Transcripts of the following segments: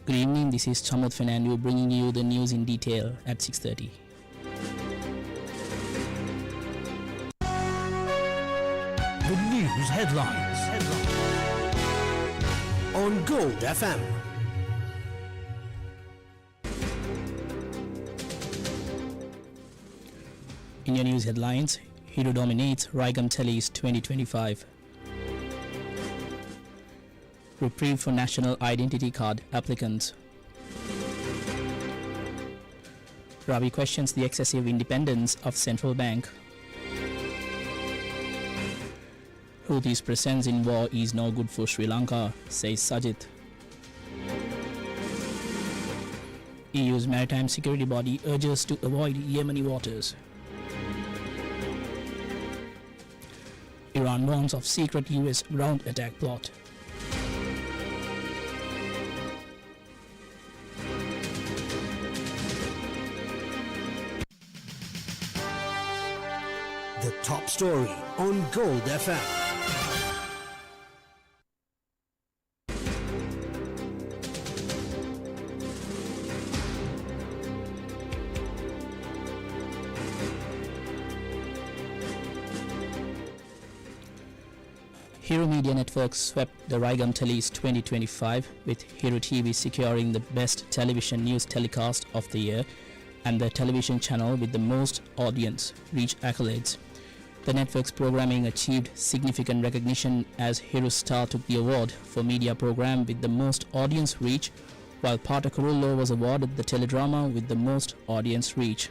Good evening, this is Chamud Fernando bringing you the news in detail at 6:30. The news headlines on Gold FM. In your news headlines, Hero dominates Raigam Telis 2025. Reprieve for National Identity Card applicants. Ravi questions the excessive independence of central bank. Houthis' presence in war is no good for Sri Lanka, says Sajid. EU's maritime security body urges to avoid Yemeni waters. Iran warns of secret US ground attack plot. The top story on Gold FM. Hero Media Network swept the Raigam Telis 2025 with Hero TV securing the best television news telecast of the year and the television channel with the most audience reach accolades. The network's programming achieved significant recognition as Hero Star took the award for media program with the most audience reach, while Pata Kurullo was awarded the teledrama with the most audience reach.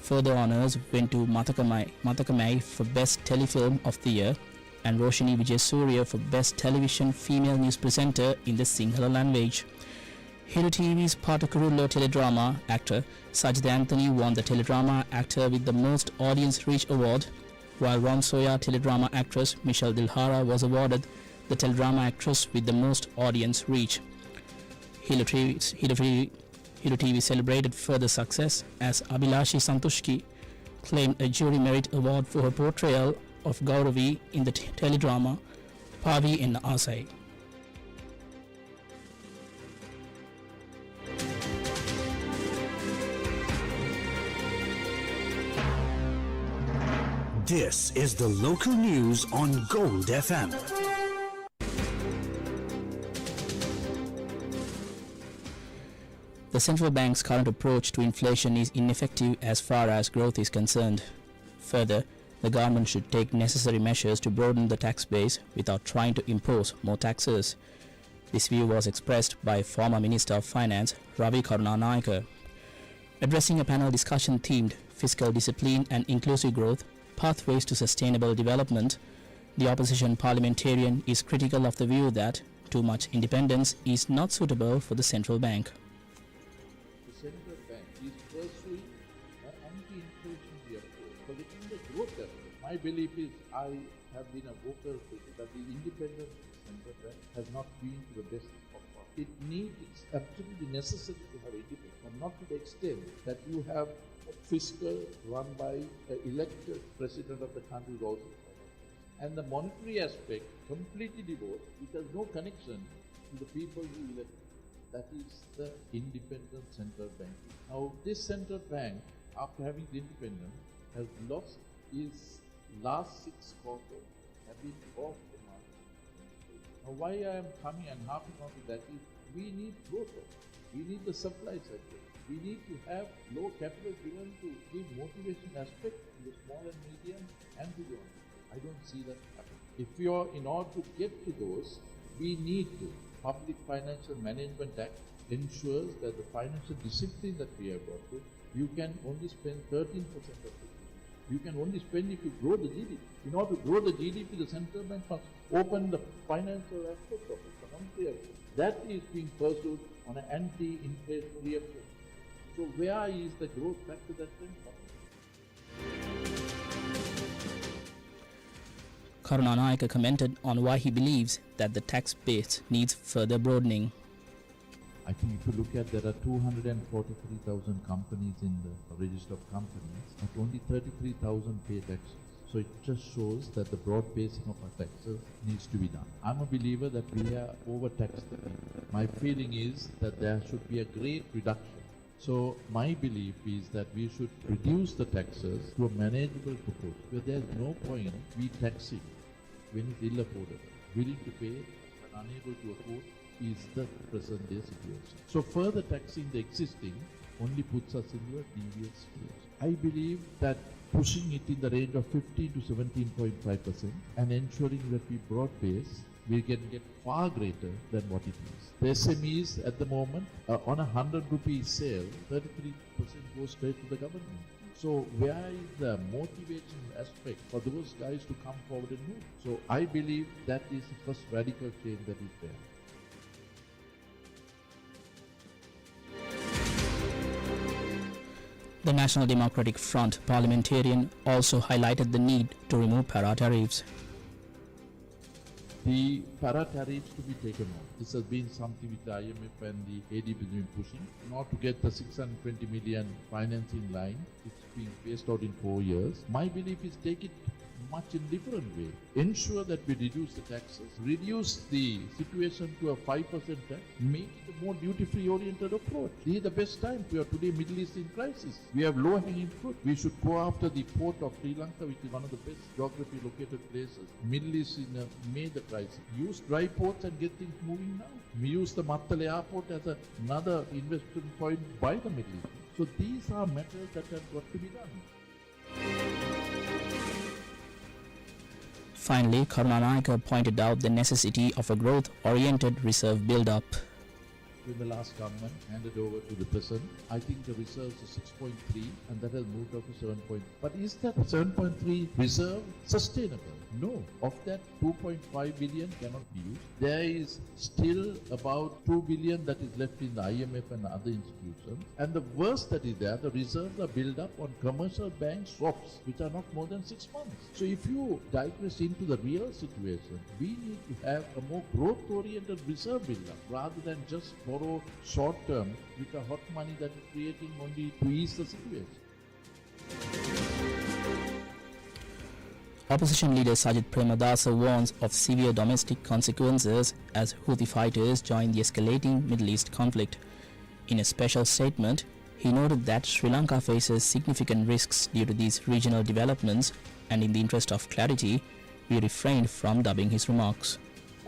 Further honours went to Mathakamai for best telefilm of the year and Roshini Vijayasuriya for best television female news presenter in the Sinhala language. Hero TV's Pata Kurullo teledrama actor Sajid Anthony won the teledrama actor with the most audience reach award, while Ram Soya teledrama actress Michelle Dilhara was awarded the teledrama actress with the most audience reach. Hero TV celebrated further success as Abhilashi Santushki claimed a jury merit award for her portrayal of Gauravi in the teledrama Pavi in Asai. This is the local news on Gold FM. The central bank's current approach to inflation is ineffective as far as growth is concerned. Further, the government should take necessary measures to broaden the tax base without trying to impose more taxes. This view was expressed by former Minister of Finance Ravi Karunanayake. Addressing a panel discussion themed Fiscal Discipline and Inclusive Growth, Pathways to Sustainable Development, the opposition parliamentarian is critical of the view that too much independence is not suitable for the central bank. The central bank is pursuing an anti-inflationary approach, forgetting the growth effort. My belief is, I have been a vocal critic that the independence of the central bank has not been to the best of us. It's absolutely necessary to have independence, but not to the extent that you have a fiscal run by an elected president of the country is also. And the monetary aspect completely divorced, it has no connection to the people who elect. That is the independent central bank. Now, this central bank, after having the independence, has lost its last 6 quarters, have been off the market. Now, why I am coming and harping on to that is, we need growth. We need the supply side. We need to have low capital given to give motivation aspect to the small and medium and to the entrepreneurs. I don't see that happening. If you are, in order to get to those, we need to. Public Financial Management Act ensures that the financial discipline that we have got to, you can only spend 13% of it. You can only spend if you grow the GDP. In order to grow the GDP, the central bank must open the financial aspect of it, the monetary aspect. That is being pursued on an anti-inflationary approach. So where is the growth factor that can come? Karunanayake commented on why he believes that the tax base needs further broadening. I think if you look at, there are 243,000 companies in the register of companies, but only 33,000 pay taxes. So it just shows that the broad basing of our taxes needs to be done. I'm a believer that we have overtaxed the people. My feeling is that there should be a great reduction. So my belief is that we should reduce the taxes to a manageable proportion, where there's no point we taxing when it's ill affordable. Willing to pay but unable to afford is the present day situation. So further taxing the existing only puts us into a devious situation. I believe that pushing it in the range of 15 to 17.5% and ensuring that we broad base, we can get far greater than what it is. The SMEs at the moment, on a 100 rupee sale, 33% goes straight to the government. So where is the motivation aspect for those guys to come forward and move? So I believe that is the first radical change that is there. The National Democratic Front parliamentarian also highlighted the need to remove para tariffs. The para tariffs to be taken off. This has been something which the IMF and the ADB have been pushing. In order to get the 620 million financing line, it's being phased out in 4 years. My belief is take it much in different way. Ensure that we reduce the taxes, reduce the situation to a 5% tax, make it a more duty-free oriented approach. This is the best time. We are today Middle East in crisis. We have low-hanging fruit. We should go after the port of Sri Lanka, which is one of the best geography located places. Middle East made the crisis. Use dry ports and get things moving now. We use the Mattala airport as another investment point by the Middle East. So these are matters that have got to be done. Finally, Karunanayake pointed out the necessity of a growth-oriented reserve build-up. When the last government handed over to the present, I think the reserves are 6.3 and that has moved up to 7. But is that 7.3 reserve sustainable? No. Of that, 2.5 billion cannot be used. There is still about 2 billion that is left in the IMF and other institutions. And the worst that is there, the reserves are built up on commercial bank swaps, which are not more than 6 months. So if you digress into the real situation, we need to have a more growth-oriented reserve build-up rather than just borrow short-term with the hot money that is creating only to ease the situation. Opposition leader Sajid Premadasa warns of severe domestic consequences as Houthi fighters join the escalating Middle East conflict. In a special statement, he noted that Sri Lanka faces significant risks due to these regional developments, and in the interest of clarity, we refrained from dubbing his remarks.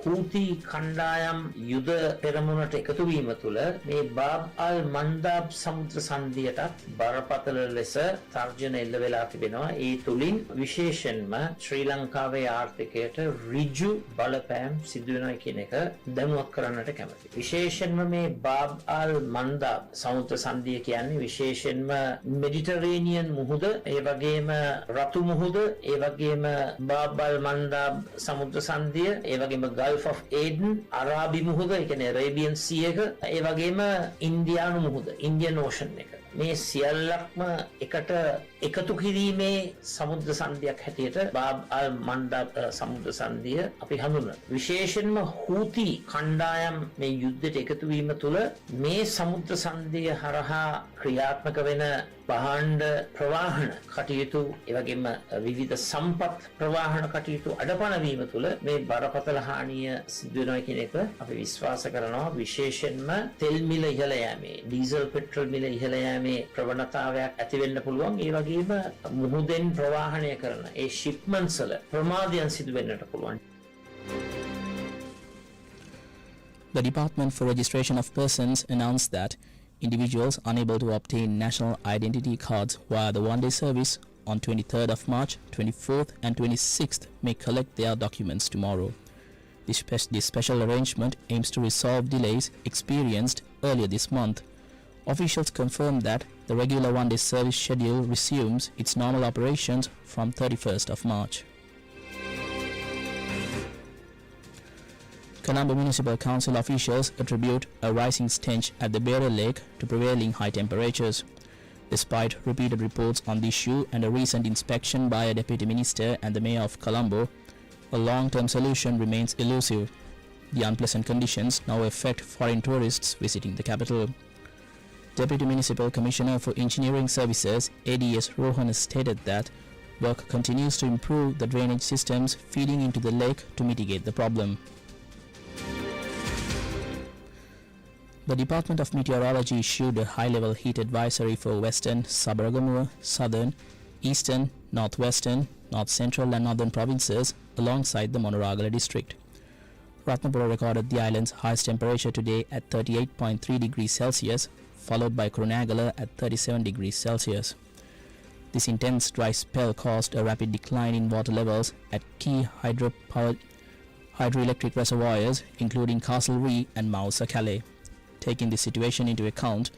හූති කණ්ඩායම් යුද පෙරමුණට එකතු වීම තුළ මේ බාබ් අල් මන්දාබ් සමුද්‍ර සන්ධියටත් බරපතල ලෙස තර්ජන එල්ල වෙලා තිබෙනවා. ඒ තුලින් විශේෂයෙන්ම ශ්‍රී ලංකාවේ ආර්ථිකයට ඍජු බලපෑම් සිදු වෙනවා කියන එක දැනුවත් කරන්නට කැමතියි. විශේෂයෙන්ම මේ බාබ් අල් මන්දාබ් සමුද්‍ර සන්ධිය කියන්නේ විශේෂයෙන්ම මෙඩිටරේනියන් මුහුද, ඒ වගේම රතු මුහුද, ඒ වගේම බාබ් අල් මන්දාබ් සමුද්‍ර සන්ධිය, ඒ වගේම Gulf of Aden, අරාබි මුහුද, ඒ කියන්නේ Arabian Sea එක, ඒ වගේම ඉන්දියානු මුහුද, Indian Ocean එක. මේ සියල්ලක්ම එකට එකතු කිරීමේ සමුද්‍ර සන්ධියක් හැටියට බාබ් අල් මන්දාබ් සමුද්‍ර සන්ධිය අපි හඳුන්වනවා. විශේෂයෙන්ම හූති කණ්ඩායම් මේ යුද්ධයට එකතු වීම තුළ මේ සමුද්‍ර සන්ධිය හරහා ක්‍රියාත්මක වෙන භාණ්ඩ ප්‍රවාහන කටයුතු, ඒ වගේම විවිධ සම්පත් ප්‍රවාහන කටයුතු අඩපණ වීම තුළ මේ බරපතල හානිය සිදු වෙනවා කියන එක අපි විශ්වාස කරනවා. විශේෂයෙන්ම තෙල් මිල ඉහළ යෑමේ, ඩීසල් පෙට්‍රල් මිල ඉහළ යෑමේ ප්‍රවණතාවයක් ඇති වෙන්න පුළුවන්. ඒ වගේම මුහුදෙන් ප්‍රවාහනය කරන ඒ ෂිප්මන්ට්ස් වල ප්‍රමාදයන් සිදු වෙන්නට පුළුවන්. The Department for Registration of Persons announced that individuals unable to obtain national identity cards via the one-day service on 23rd of March, 24th and 26th may collect their documents tomorrow. This special arrangement aims to resolve delays experienced earlier this month. Officials confirmed that the regular one-day service schedule resumes its normal operations from 31st of March. Colombo Municipal Council officials attribute a rising stench at the Beira Lake to prevailing high temperatures. Despite repeated reports on the issue and a recent inspection by a deputy minister and the mayor of Colombo, a long-term solution remains elusive. The unpleasant conditions now affect foreign tourists visiting the capital. Deputy Municipal Commissioner for Engineering Services ADS Rohan stated that Work continues to improve the drainage systems feeding into the lake to mitigate the problem. The Department of Meteorology issued a high-level heat advisory for western, Sabaragamuwa, southern, eastern, northwestern, north central and northern provinces alongside the Monoragala district. Ratnapura recorded the island's highest temperature today at 38.3 degrees Celsius, followed by Kurunegala at 37 degrees Celsius. This intense dry spell caused a rapid decline in water levels at key hydroelectric reservoirs including Castle Ree and Mount Sakale. Taking this situation into account,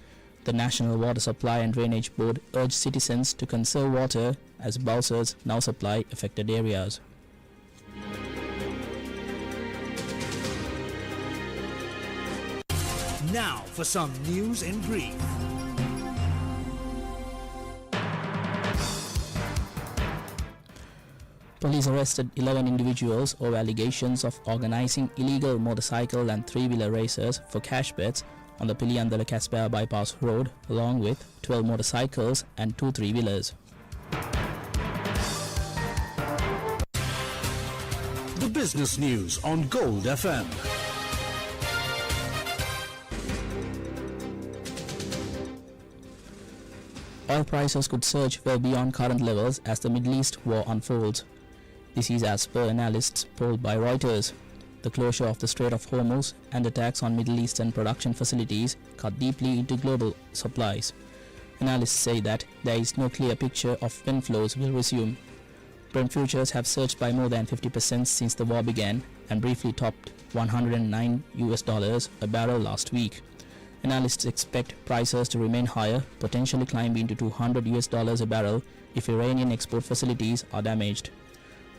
the National Water Supply and Drainage Board urged citizens to conserve water as bowsers now supply affected areas. Now for some news in brief. Police arrested 11 individuals over allegations of organizing illegal motorcycle and three-wheeler races for cash bets on the Piliyandala Casbah Bypass Road, along with 12 motorcycles and 2 three-wheelers. The business news on Gold FM. Oil prices could surge well beyond current levels as the Middle East war unfolds. This is as per analysts polled by Reuters. The closure of the Strait of Hormuz and attacks on Middle Eastern production facilities cut deeply into global supplies. Analysts say that there is no clear picture of when flows will resume. Brent futures have surged by more than 50% since the war began and briefly topped $109 a barrel last week. Analysts expect prices to remain higher, potentially climbing to $200 a barrel if Iranian export facilities are damaged.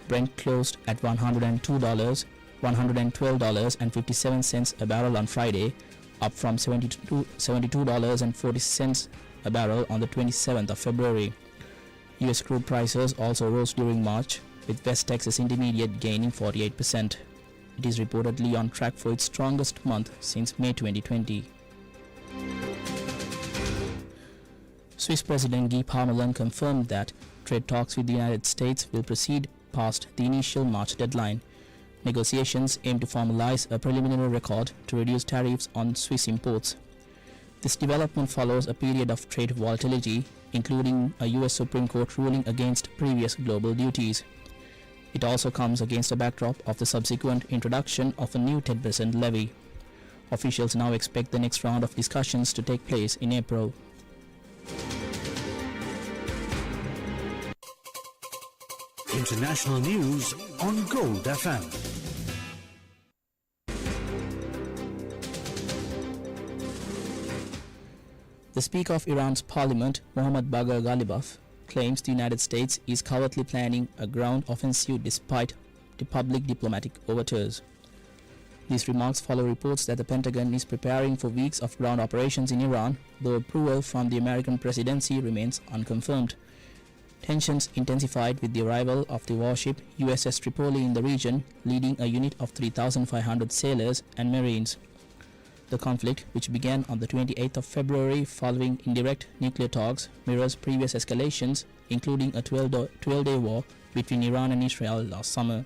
Brent closed at $112.57 a barrel on Friday, up from $72.40 a barrel on the 27th of February. US crude prices also rose during March, with West Texas Intermediate gaining 48%. It is reportedly on track for its strongest month since May 2020. Swiss President Guy Parmelin confirmed that trade talks with the United States will proceed past the initial March deadline. Negotiations aim to formalize a preliminary record to reduce tariffs on Swiss imports. This development follows a period of trade volatility, including a US Supreme Court ruling against previous global duties. It also comes against a backdrop of the subsequent introduction of a new 10% levy. Officials now expect the next round of discussions to take place in April. International news on Gold FM. The Speaker of Iran's parliament, Mohammad Bagher Ghalibaf, claims the United States is covertly planning a ground offensive despite the public diplomatic overtures. These remarks follow reports that the Pentagon is preparing for weeks of ground operations in Iran, though approval from the American presidency remains unconfirmed. Tensions intensified with the arrival of the warship USS Tripoli in the region, leading a unit of 3,500 sailors and marines. The conflict, which began on the 28th of February following indirect nuclear talks, mirrors previous escalations, including a 12-day war between Iran and Israel last summer.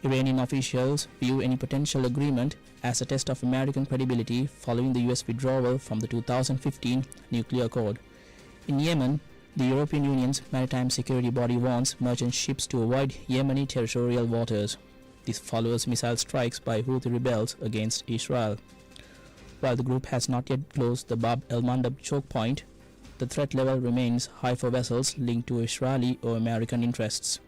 Iranian officials view any potential agreement as a test of American credibility following the US withdrawal from the 2015 nuclear accord. In Yemen, the European Union's maritime security body warns merchant ships to avoid Yemeni territorial waters. This follows missile strikes by Houthi rebels against Israel. While the group has not yet closed the Bab el-Mandab choke point, the threat level remains high for vessels linked to Israeli or American interests.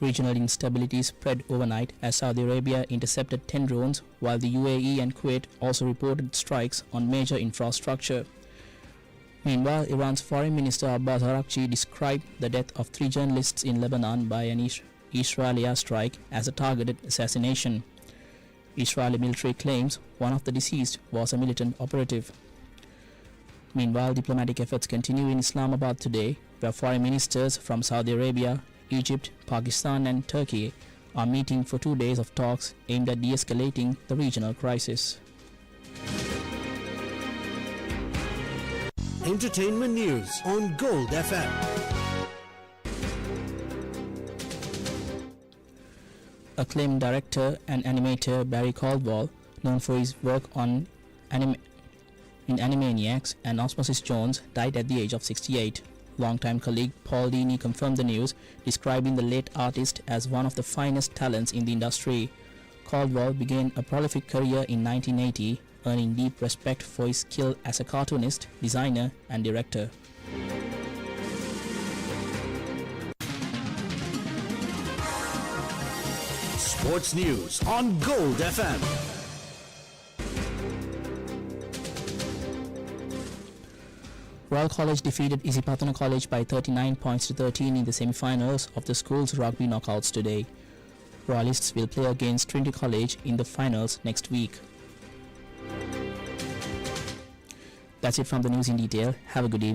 Regional instability spread overnight as Saudi Arabia intercepted 10 drones, while the UAE and Kuwait also reported strikes on major infrastructure. Meanwhile, Iran's Foreign Minister Abbas Araghchi described the death of 3 journalists in Lebanon by an Israeli airstrike as a targeted assassination. Israeli military claims one of the deceased was a militant operative. Meanwhile, diplomatic efforts continue in Islamabad today, where foreign ministers from Saudi Arabia, Egypt, Pakistan and Turkey are meeting for 2 days of talks aimed at de-escalating the regional crisis. Entertainment news on Gold FM. acclaimed director and animator Barry Caldwell, known for his work on in Animaniacs and Osmosis Jones, died at the age of 68. Longtime colleague Paul Dini confirmed the news, describing the late artist as one of the finest talents in the industry. Caldwell began a prolific career in 1980, earning deep respect for his skill as a cartoonist, designer and director. Sports news on Gold FM. Royal College defeated Isipatana College by 39 points to 13 in the semi-finals of the school's rugby knockouts today. Royalists will play against Trinity College in the finals next week. That's it from the news in detail. Have a good evening.